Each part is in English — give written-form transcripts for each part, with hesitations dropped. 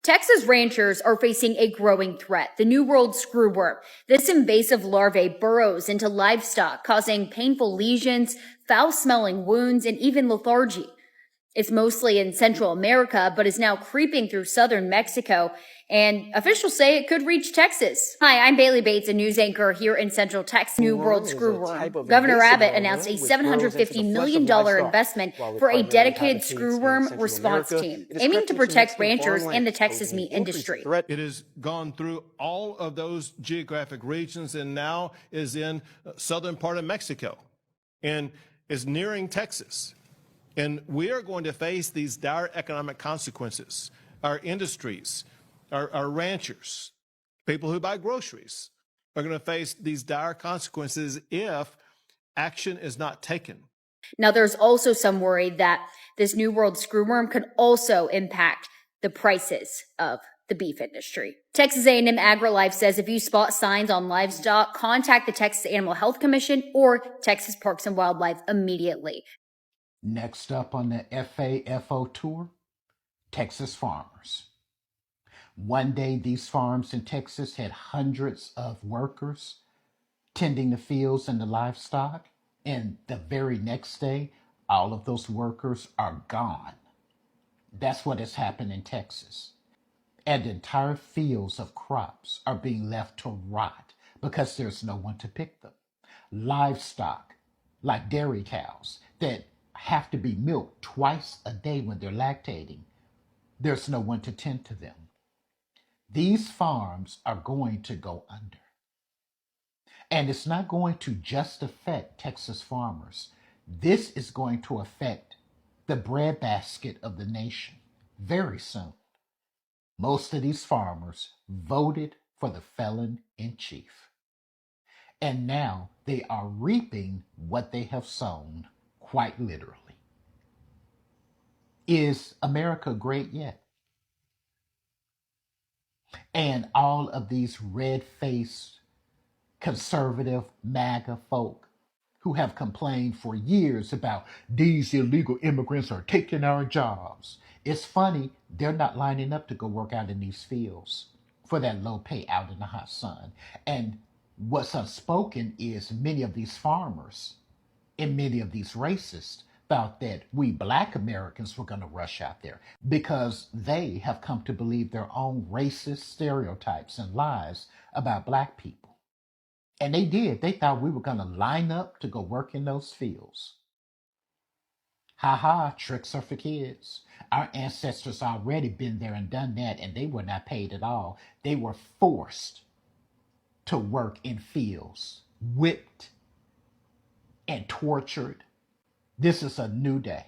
Texas ranchers are facing a growing threat, the New World screwworm. This invasive larvae burrows into livestock, causing painful lesions, foul-smelling wounds, and even lethargy. It's mostly in Central America, but is now creeping through southern Mexico, and officials say it could reach Texas. Hi, I'm Bailey Bates, a news anchor here in Central Texas. New World screwworm. Governor Abbott announced a $750 million investment for a dedicated screwworm response team, aiming to protect ranchers and the Texas meat industry. It has gone through all of those geographic regions and now is in southern part of Mexico and is nearing Texas. And we are going to face these dire economic consequences. Our industries, our ranchers, people who buy groceries are going to face these dire consequences if action is not taken. Now, there's also some worry that this New World screwworm could also impact the prices of the beef industry. Texas A&M AgriLife says if you spot signs on livestock, contact the Texas Animal Health Commission or Texas Parks and Wildlife immediately. Next up on the FAFO tour, Texas farmers. One day, these farms in Texas had hundreds of workers tending the fields and the livestock, and the very next day, all of those workers are gone. That's what has happened in Texas. And entire fields of crops are being left to rot because there's no one to pick them. Livestock, like dairy cows, that have to be milked twice a day when they're lactating. There's no one to tend to them. These farms are going to go under. And it's not going to just affect Texas farmers. This is going to affect the breadbasket of the nation very soon. Most of these farmers voted for the felon in chief. And now they are reaping what they have sown. Quite literally. Is America great yet? And all of these red-faced, conservative MAGA folk who have complained for years about these illegal immigrants are taking our jobs. It's funny, they're not lining up to go work out in these fields for that low pay out in the hot sun. And what's unspoken is many of these farmers and many of these racists thought that we Black Americans were going to rush out there because they have come to believe their own racist stereotypes and lies about Black people. And they did. They thought we were going to line up to go work in those fields. Ha ha, tricks are for kids. Our ancestors already been there and done that, and they were not paid at all. They were forced to work in fields, whipped and tortured. This is a new day.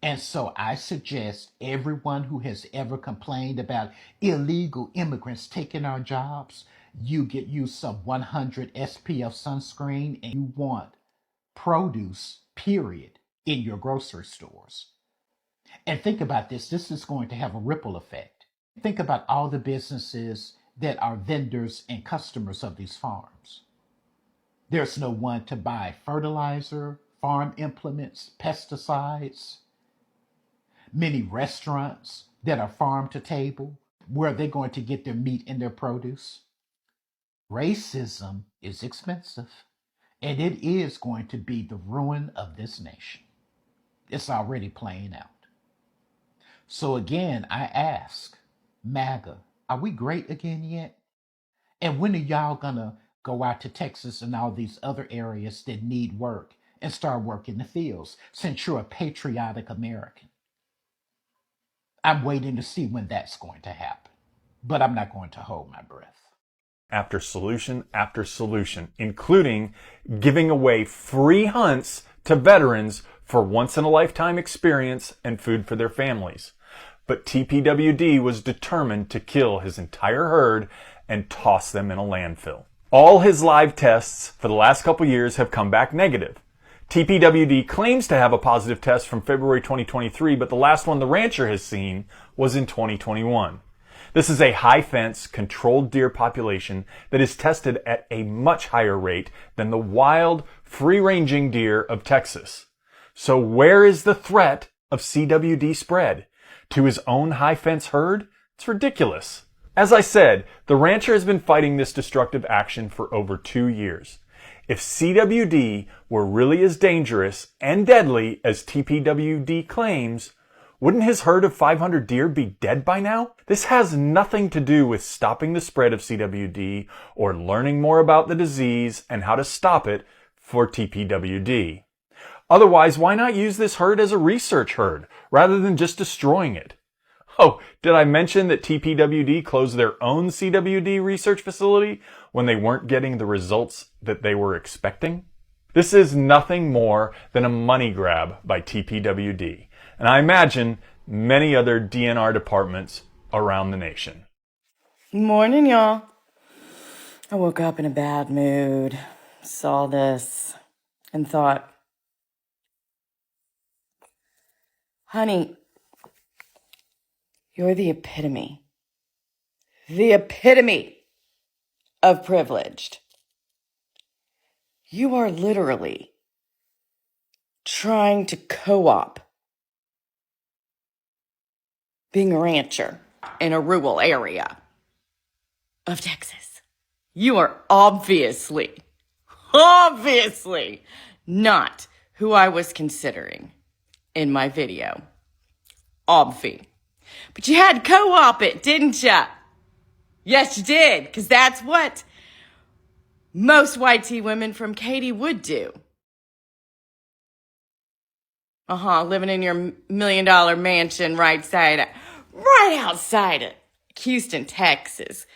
And so I suggest everyone who has ever complained about illegal immigrants taking our jobs, you get you some 100 SPF sunscreen and you want produce, period, in your grocery stores. And think about this. This is going to have a ripple effect. Think about all the businesses that are vendors and customers of these farms. There's no one to buy fertilizer, farm implements, pesticides. Many restaurants that are farm to table, where they're going to get their meat and their produce. Racism is expensive, and it is going to be the ruin of this nation. It's already playing out. So again, I ask, MAGA, are we great again yet? And when are y'all gonna go out to Texas and all these other areas that need work and start working the fields, since you're a patriotic American? I'm waiting to see when that's going to happen, but I'm not going to hold my breath. After solution, including giving away free hunts to veterans for once-in-a-lifetime experience and food for their families. But TPWD was determined to kill his entire herd and toss them in a landfill. All his live tests for the last couple years have come back negative. TPWD claims to have a positive test from February 2023, but the last one the rancher has seen was in 2021. This is a high-fence, controlled deer population that is tested at a much higher rate than the wild, free-ranging deer of Texas. So where is the threat of CWD spread? to his own high fence herd? It's ridiculous. As I said, the rancher has been fighting this destructive action for over 2 years. If CWD were really as dangerous and deadly as TPWD claims, wouldn't his herd of 500 deer be dead by now? This has nothing to do with stopping the spread of CWD or learning more about the disease and how to stop it for TPWD. Otherwise, why not use this herd as a research herd rather than just destroying it? Oh, did I mention that TPWD closed their own CWD research facility when they weren't getting the results that they were expecting? This is nothing more than a money grab by TPWD, and I imagine many other DNR departments around the nation. Morning, y'all. I woke up in a bad mood, saw this, and thought, honey, you're the epitome of privileged. You are literally trying to co-op being a rancher in a rural area of Texas. You are obviously not who I was considering in my video. Obvi. But you had to co-op it, didn't ya? Yes, you did, because that's what most white tea women from Katy would do. Living in your $1 million mansion right outside of Houston, Texas,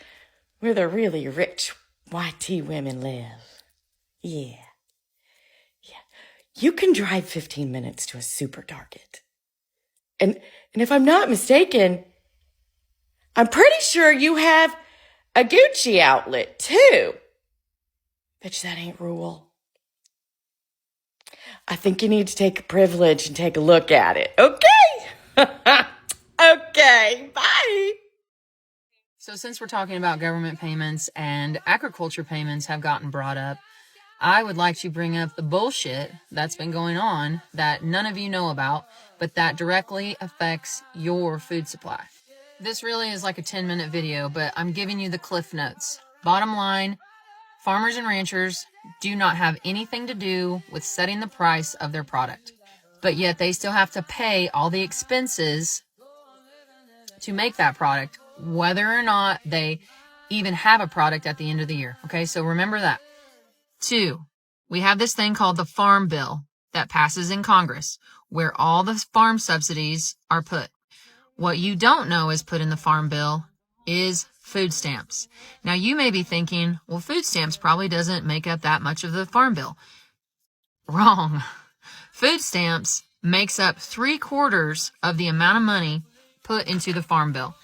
where the really rich white tea women live. Yeah. You can drive 15 minutes to a supermarket. And if I'm not mistaken, I'm pretty sure you have a Gucci outlet too. Bet you that ain't rural. I think you need to take a privilege and take a look at it. Okay? Okay, bye. So since we're talking about government payments and agriculture payments have gotten brought up, I would like to bring up the bullshit that's been going on that none of you know about, but that directly affects your food supply. This really is like a 10-minute video, but I'm giving you the cliff notes. Bottom line, farmers and ranchers do not have anything to do with setting the price of their product, but yet they still have to pay all the expenses to make that product, whether or not they even have a product at the end of the year. Okay, so remember that. 2, we have this thing called the Farm Bill that passes in Congress, where all the farm subsidies are put. What you don't know is put in the Farm Bill is food stamps. Now, you may be thinking, well, food stamps probably doesn't make up that much of the Farm Bill. Wrong. Food stamps makes up 3/4 of the amount of money put into the Farm Bill.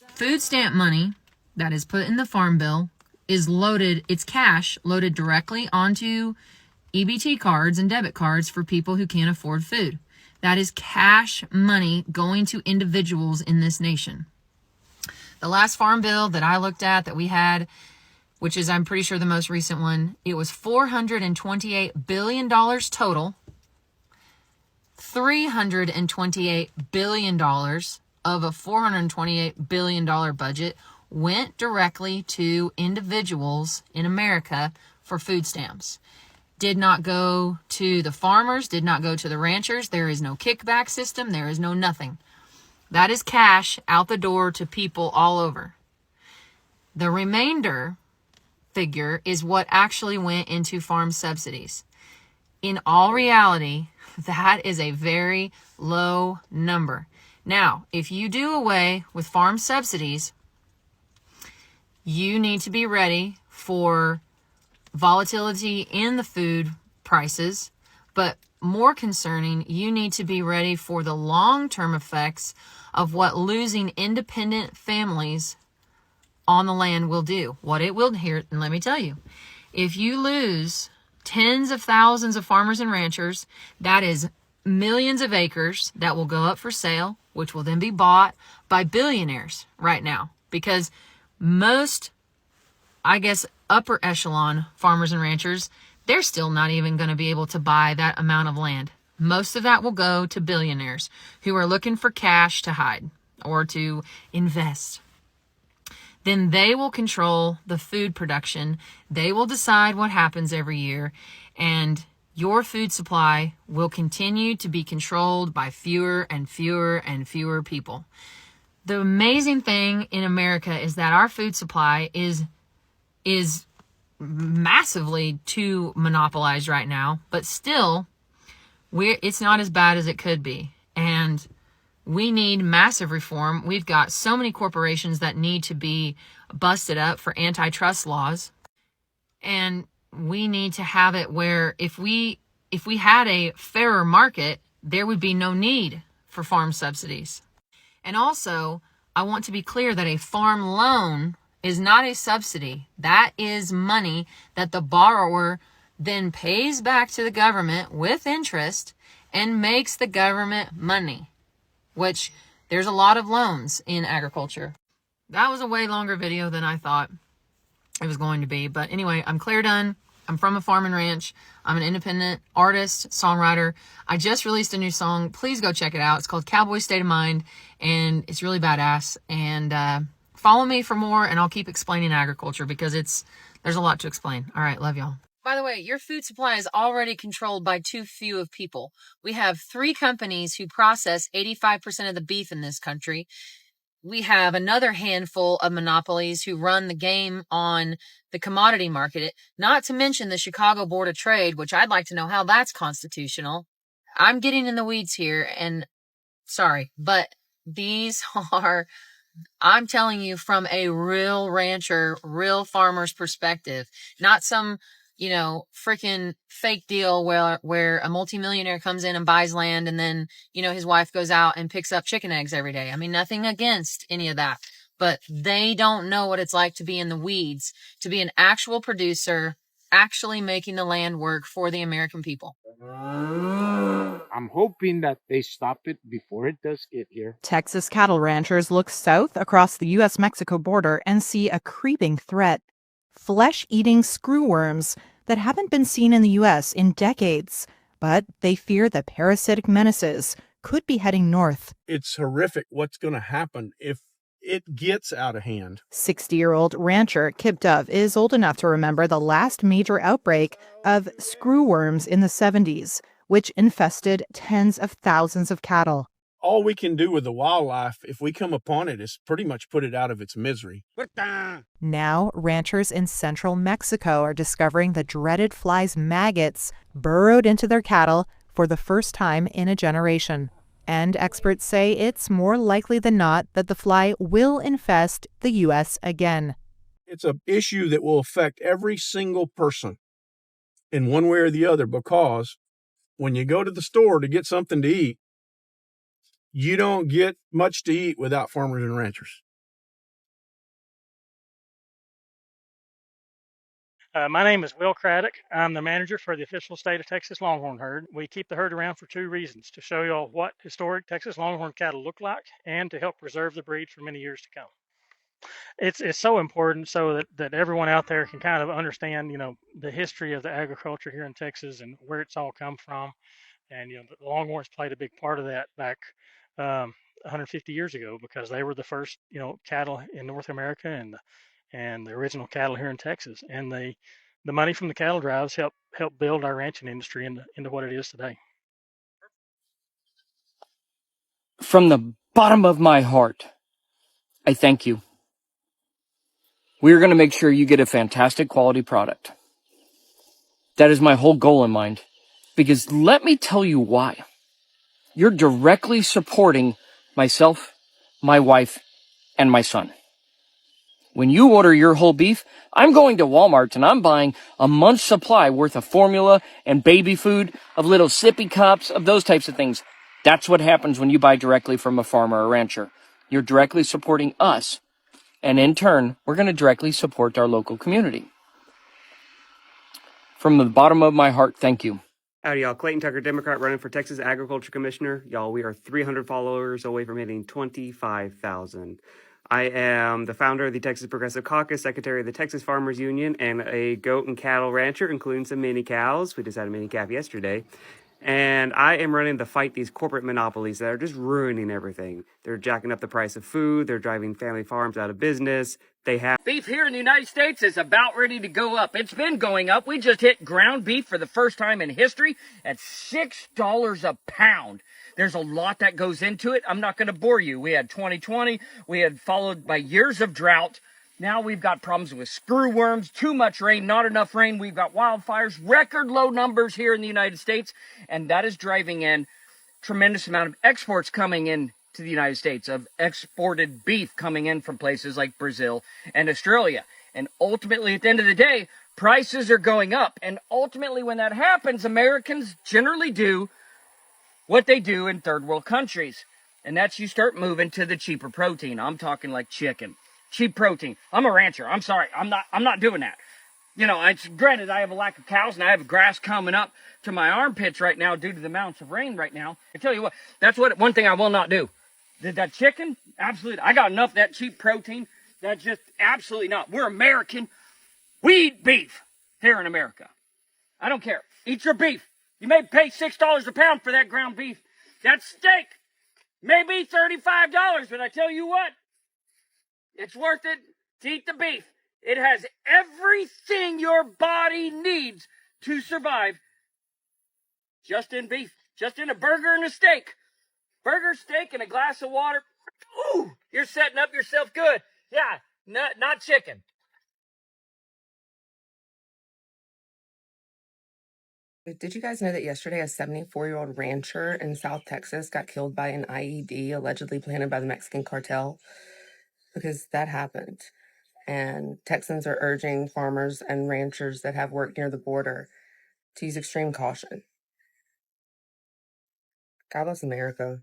Food stamp money that is put in the Farm Bill is loaded, it's cash loaded directly onto EBT cards and debit cards for people who can't afford food. That is cash money going to individuals in this nation. The last farm bill that I looked at that we had, which is I'm pretty sure the most recent one, it was $428 billion total. $328 billion of a $428 billion budget went directly to individuals in America for food stamps. Did not go to the farmers, did not go to the ranchers. There is no kickback system. There is no nothing. That is cash out the door to people all over. The remainder figure is what actually went into farm subsidies. In all reality, that is a very low number. Now, if you do away with farm subsidies, you need to be ready for volatility in the food prices, but more concerning, you need to be ready for the long-term effects of what losing independent families on the land will do. What it will here, and let me tell you, if you lose tens of thousands of farmers and ranchers, that is millions of acres that will go up for sale, which will then be bought by billionaires right now, because most, I guess, upper echelon farmers and ranchers, they're still not even going to be able to buy that amount of land. Most of that will go to billionaires who are looking for cash to hide or to invest. Then they will control the food production. They will decide what happens every year, and your food supply will continue to be controlled by fewer and fewer and fewer people. The amazing thing in America is that our food supply is massively too monopolized right now, but still it's not as bad as it could be. And we need massive reform. We've got so many corporations that need to be busted up for antitrust laws. And we need to have it where if we had a fairer market, there would be no need for farm subsidies. And also, I want to be clear that a farm loan is not a subsidy. That is money that the borrower then pays back to the government with interest and makes the government money, which there's a lot of loans in agriculture. That was a way longer video than I thought it was going to be. But anyway, I'm Claire Dunn. I'm from a farm and ranch. I'm an independent artist, songwriter. I just released a new song. Please go check it out. It's called Cowboy State of Mind, and it's really badass. And follow me for more, and I'll keep explaining agriculture because there's a lot to explain. All right, love y'all. By the way, your food supply is already controlled by too few of people. We have 3 companies who process 85% of the beef in this country. We have another handful of monopolies who run the game on the commodity market, not to mention the Chicago Board of Trade, which I'd like to know how that's constitutional. I'm getting in the weeds here, and sorry, but these are, I'm telling you from a real rancher, real farmer's perspective, not some, freaking fake deal where a multimillionaire comes in and buys land and then, his wife goes out and picks up chicken eggs every day. I mean, nothing against any of that, but they don't know what it's like to be in the weeds, to be an actual producer, actually making the land work for the American people. I'm hoping that they stop it before it does get here. Texas cattle ranchers look south across the U.S.-Mexico border and see a creeping threat. Flesh-eating screwworms that haven't been seen in the U.S. in decades, but they fear the parasitic menaces could be heading north. It's horrific what's going to happen if it gets out of hand. 60-year-old rancher Kip Dove is old enough to remember the last major outbreak of screwworms in the 70s, which infested tens of thousands of cattle. All we can do with the wildlife, if we come upon it, is pretty much put it out of its misery. Now, ranchers in central Mexico are discovering the dreaded fly's maggots burrowed into their cattle for the first time in a generation. And experts say it's more likely than not that the fly will infest the U.S. again. It's an issue that will affect every single person in one way or the other, because when you go to the store to get something to eat, you don't get much to eat without farmers and ranchers. My name is Will Craddock. I'm the manager for the official state of Texas Longhorn herd. We keep the herd around for 2 reasons: to show you all what historic Texas Longhorn cattle look like and to help preserve the breed for many years to come. It's so important so that everyone out there can kind of understand, the history of the agriculture here in Texas and where it's all come from. And, the Longhorns played a big part of that back 150 years ago, because they were the first, cattle in North America and the original cattle here in Texas. And the money from the cattle drives help build our ranching industry into what it is today. From the bottom of my heart, I thank you. We're going to make sure you get a fantastic quality product. That is my whole goal in mind. Because let me tell you why. You're directly supporting myself, my wife, and my son. When you order your whole beef, I'm going to Walmart and I'm buying a month's supply worth of formula and baby food, of little sippy cups, of those types of things. That's what happens when you buy directly from a farmer or rancher. You're directly supporting us, and in turn, we're going to directly support our local community. From the bottom of my heart, thank you. Howdy, y'all. Clayton Tucker, Democrat, running for Texas Agriculture Commissioner. Y'all, we are 300 followers away from hitting 25,000. I am the founder of the Texas Progressive Caucus, secretary of the Texas Farmers Union, and a goat and cattle rancher, including some mini cows. We just had a mini calf yesterday. And I am running to fight these corporate monopolies that are just ruining everything. They're jacking up the price of food. They're driving family farms out of business. They have Beef here in the United States is about ready to go up. It's been going up. We just hit ground beef for the first time in history at $6 a pound. There's a lot that goes into it. I'm not going to bore you. We had 2020. We had followed by years of drought. Now we've got problems with screwworms, too much rain, not enough rain. We've got wildfires, record low numbers here in the United States, and that is driving in tremendous amount of exports coming in to the United States, of exported beef coming in from places like Brazil and Australia. And ultimately, at the end of the day, prices are going up. And ultimately, when that happens, Americans generally do what they do in third world countries. And that's you start moving to the cheaper protein. I'm talking like chicken. Cheap protein. I'm a rancher. I'm sorry. I'm not doing that. You know, it's granted I have a lack of cows and I have grass coming up to my armpits right now due to the amounts of rain right now. I tell you what, that's one thing I will not do. That chicken? Absolutely. I got enough of that cheap protein. That's just absolutely not. We're American. We eat beef here in America. I don't care. Eat your beef. You may pay $6 a pound for that ground beef. That steak may be $35, but I tell you what, it's worth it to eat the beef. It has everything your body needs to survive just in beef, just in a burger and a steak. Burger, steak, and a glass of water. Ooh, you're setting up yourself good. Yeah, not chicken. Did you guys know that yesterday a 74-year-old rancher in South Texas got killed by an IED allegedly planted by the Mexican cartel? Because that happened. And Texans are urging farmers and ranchers that have worked near the border to use extreme caution. God bless America.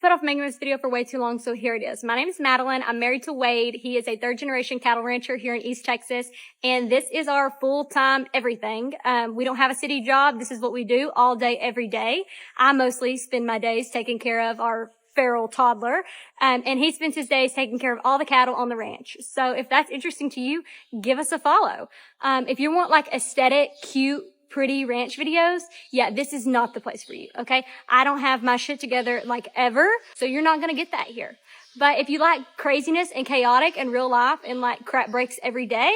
Put off making this video for way too long, so here it is. My name is Madeline. I'm married to Wade. He is a third-generation cattle rancher here in East Texas, and this is our full-time everything. We don't have a city job. This is what we do all day, every day. I mostly spend my days taking care of our feral toddler, and he spends his days taking care of all the cattle on the ranch. So if that's interesting to you, give us a follow. If you want like aesthetic, cute, pretty ranch videos, yeah, this is not the place for you, okay? I don't have my shit together like ever, so you're not gonna get that here. But if you like craziness and chaotic and real life and like crap breaks every day,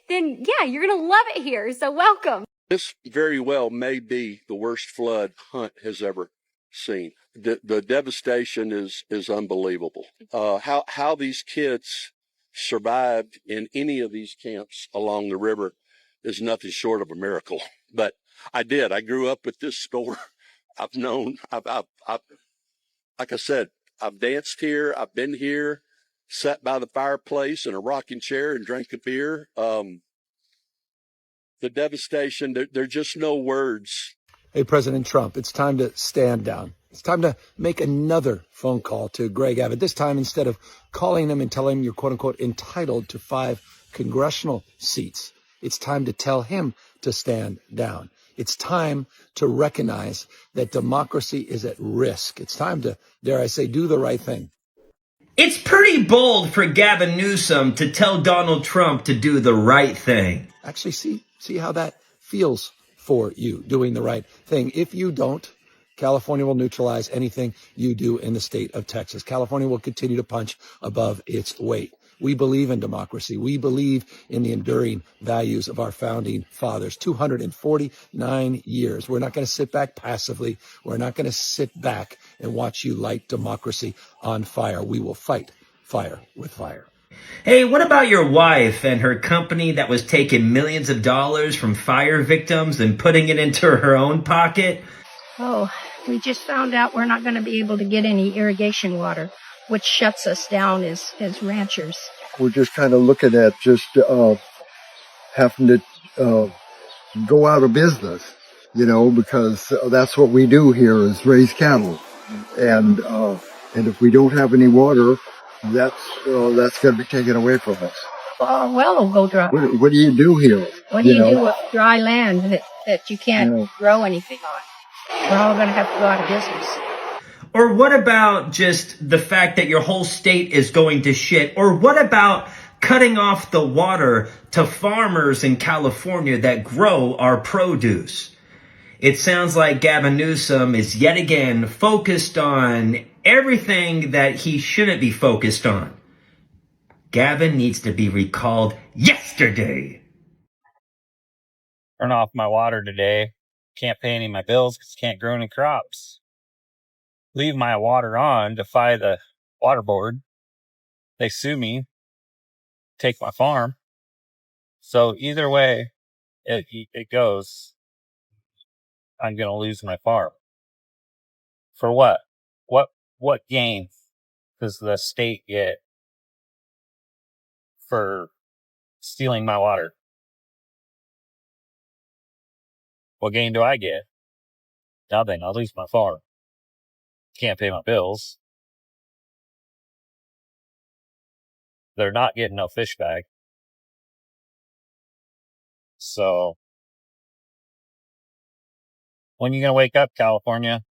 then yeah, you're gonna love it here, so welcome. This very well may be the worst flood Hunt has ever seen. The devastation is unbelievable. How these kids survived in any of these camps along the river is nothing short of a miracle. But I did. I grew up at this store. I've like I said, I've danced here. I've been here, sat by the fireplace in a rocking chair and drank a beer. The devastation, there are just no words. Hey, President Trump, it's time to stand down. It's time to make another phone call to Greg Abbott. This time, instead of calling him and telling him you're, quote unquote, entitled to 5 congressional seats, it's time to tell him to stand down. It's time to recognize that democracy is at risk. It's time to, dare I say, do the right thing. It's pretty bold for Gavin Newsom to tell Donald Trump to do the right thing. Actually, see how that feels for you, doing the right thing. If you don't, California will neutralize anything you do in the state of Texas. California will continue to punch above its weight. We believe in democracy. We believe in the enduring values of our founding fathers. 249 years. We're not going to sit back passively. We're not going to sit back and watch you light democracy on fire. We will fight fire with fire. Hey, what about your wife and her company that was taking millions of dollars from fire victims and putting it into her own pocket? Oh, we just found out we're not going to be able to get any irrigation water, which shuts us down as ranchers. We're just kind of looking at just having to go out of business, because that's what we do here is raise cattle. And if we don't have any water, that's going to be taken away from us. Well, will go dry. What do you do here? What do you do with dry land that you can't grow anything on? We're all going to have to go out of business. Or what about just the fact that your whole state is going to shit? Or what about cutting off the water to farmers in California that grow our produce? It sounds like Gavin Newsom is yet again focused on everything that he shouldn't be focused on. Gavin needs to be recalled yesterday. Turn off my water today. Can't pay any of my bills because can't grow any crops. Leave my water on, defy the water board. They sue me, take my farm. So either way it goes, I'm going to lose my farm. For what? What gain does the state get for stealing my water? What gain do I get? Nothing. I'll lose my farm. Can't pay my bills. They're not getting no fish bag. So when you going to wake up, California?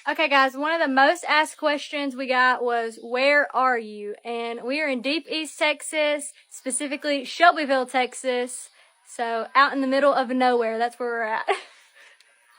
Okay, guys, one of the most asked questions we got was, where are you? And we are in deep East Texas, specifically Shelbyville, Texas. So out in the middle of nowhere, that's where we're at.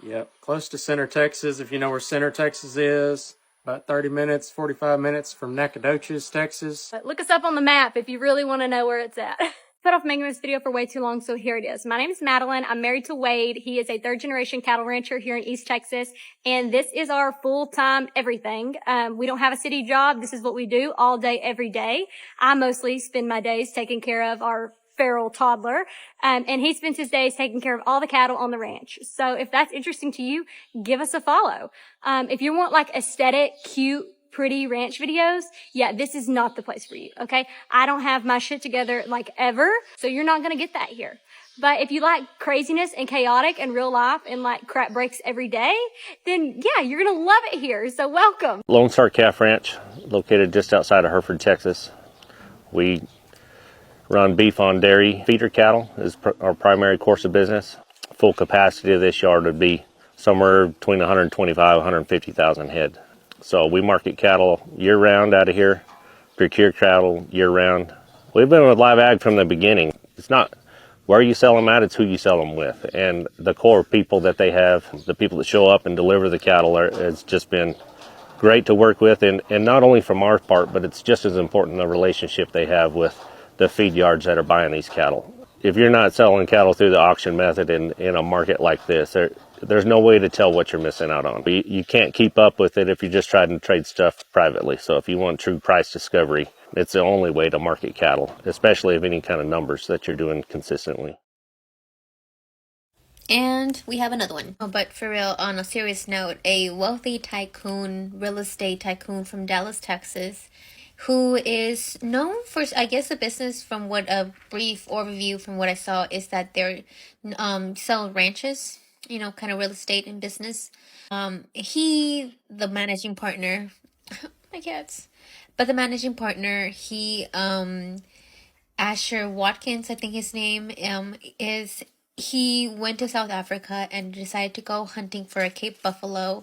Yep, close to Center, Texas. If you know where Center, Texas is, about 30 minutes, 45 minutes from Nacogdoches, Texas. But look us up on the map if you really want to know where it's at. Put off making this video for way too long, so here it is. My name is Madeline. I'm married to Wade. He is a third-generation cattle rancher here in East Texas, and this is our full-time everything. We don't have a city job. This is what we do all day, every day. I mostly spend my days taking care of our feral toddler, and he spends his days taking care of all the cattle on the ranch. So if that's interesting to you, give us a follow. If you want like aesthetic, cute, pretty ranch videos, yeah, this is not the place for you, okay? I don't have my shit together like ever, so you're not gonna get that here. But if you like craziness and chaotic and real life and like crap breaks every day, then yeah, you're gonna love it here, so welcome. Lone Star Calf Ranch, located just outside of Hereford, Texas. We run beef on dairy feeder cattle is our primary course of business. Full capacity of this yard would be somewhere between 125 and 150,000 head. So we market cattle year-round out of here, procure cattle year-round. We've been with live ag from the beginning. It's not where you sell them at, it's who you sell them with. And the core people that they have, the people that show up and deliver the cattle, it's just been great to work with. And not only from our part, but it's just as important the relationship they have with the feed yards that are buying these cattle. If you're not selling cattle through the auction method in a market like this, there's no way to tell what you're missing out on. You can't keep up with it if you're just trying to trade stuff privately. So if you want true price discovery, it's the only way to market cattle, especially of any kind of numbers that you're doing consistently. And we have another one. Oh, but for real, on a serious note, a wealthy tycoon, real estate tycoon from Dallas, Texas, who is known for, I guess, the business from what a brief overview from what I saw is that they're sell ranches, you know, kind of real estate and business. The managing partner, my cats, but the managing partner, Asher Watkins, I think his name, he went to South Africa and decided to go hunting for a Cape buffalo.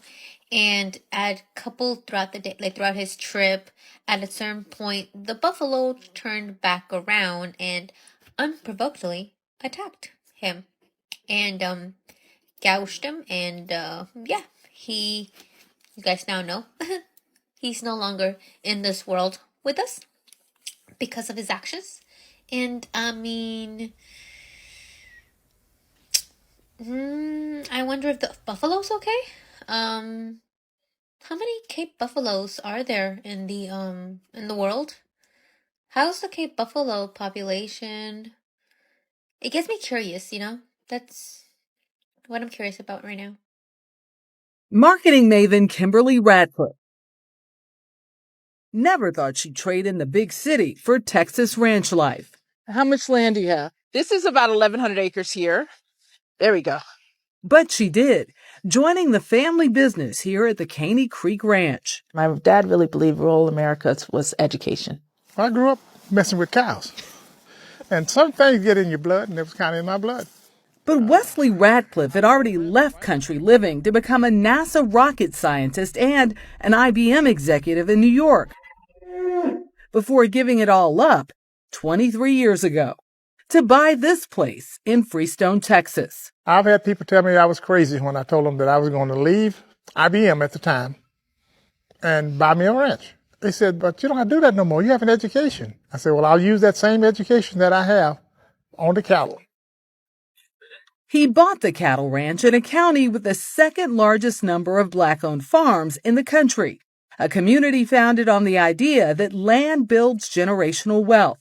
And at a couple throughout the day, like throughout his trip, at a certain point, the buffalo turned back around and unprovokedly attacked him and gouged him. And yeah, you guys now know, he's no longer in this world with us because of his actions. And I mean, I wonder if the buffalo's okay. How many Cape buffaloes are there in the world? How's the Cape buffalo population? It gets me curious, you know? That's what I'm curious about right now. Marketing maven Kimberly Radcliffe never thought she'd trade in the big city for Texas ranch life. How much land do you have? This is about 1,100 acres here. There we go. But she did, joining the family business here at the Caney Creek Ranch. My dad really believed rural America was education. I grew up messing with cows. And some things get in your blood, and it was kind of in my blood. But Wesley Radcliffe had already left country living to become a NASA rocket scientist and an IBM executive in New York before giving it all up 23 years ago. to buy this place in Freestone, Texas. I've had people tell me I was crazy when I told them that I was going to leave IBM at the time and buy me a ranch. They said, but you don't have to do that no more. You have an education. I said, well, I'll use that same education that I have on the cattle. He bought the cattle ranch in a county with the second largest number of Black-owned farms in the country, a community founded on the idea that land builds generational wealth.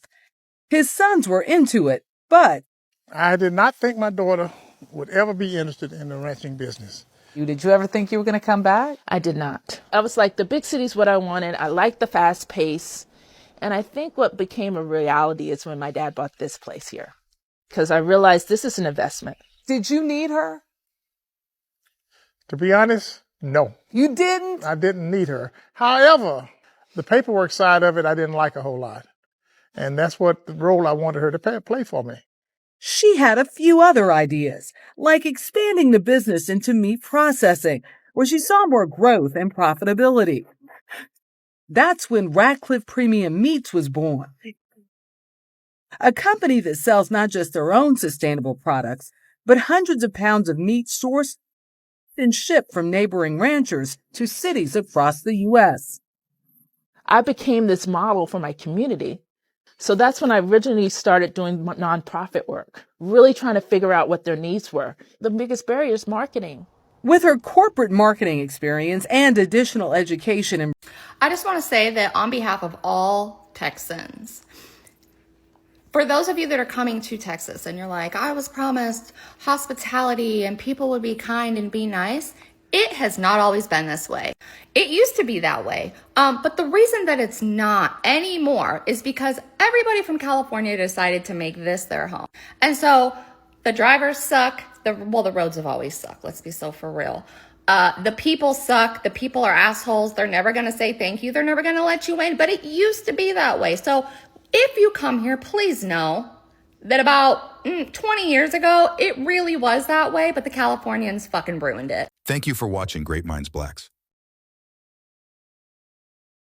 His sons were into it, but I did not think my daughter would ever be interested in the ranching business. Did you ever think you were going to come back? I did not. I was like, the big city's what I wanted. I liked the fast pace. And I think what became a reality is when my dad bought this place here, because I realized this is an investment. Did you need her? To be honest, no. You didn't? I didn't need her. However, the paperwork side of it, I didn't like a whole lot. And that's what the role I wanted her to play for me. She had a few other ideas, like expanding the business into meat processing, where she saw more growth and profitability. That's when Ratcliffe Premium Meats was born, a company that sells not just their own sustainable products, but hundreds of pounds of meat sourced and shipped from neighboring ranchers to cities across the U.S. I became this model for my community. So that's when I originally started doing nonprofit work, really trying to figure out what their needs were. The biggest barrier is marketing. With her corporate marketing experience and additional education, I just want to say that on behalf of all Texans, for those of you that are coming to Texas and you're like, I was promised hospitality and people would be kind and be nice, it has not always been this way. It used to be that way. But the reason that it's not anymore is because everybody from California decided to make this their home. And so the drivers suck. The roads have always sucked. Let's be so for real. The people suck. The people are assholes. They're never going to say thank you. They're never going to let you in. But it used to be that way. So if you come here, please know that about 20 years ago, it really was that way, but the Californians fucking ruined it. Thank you for watching Great Minds Blacks.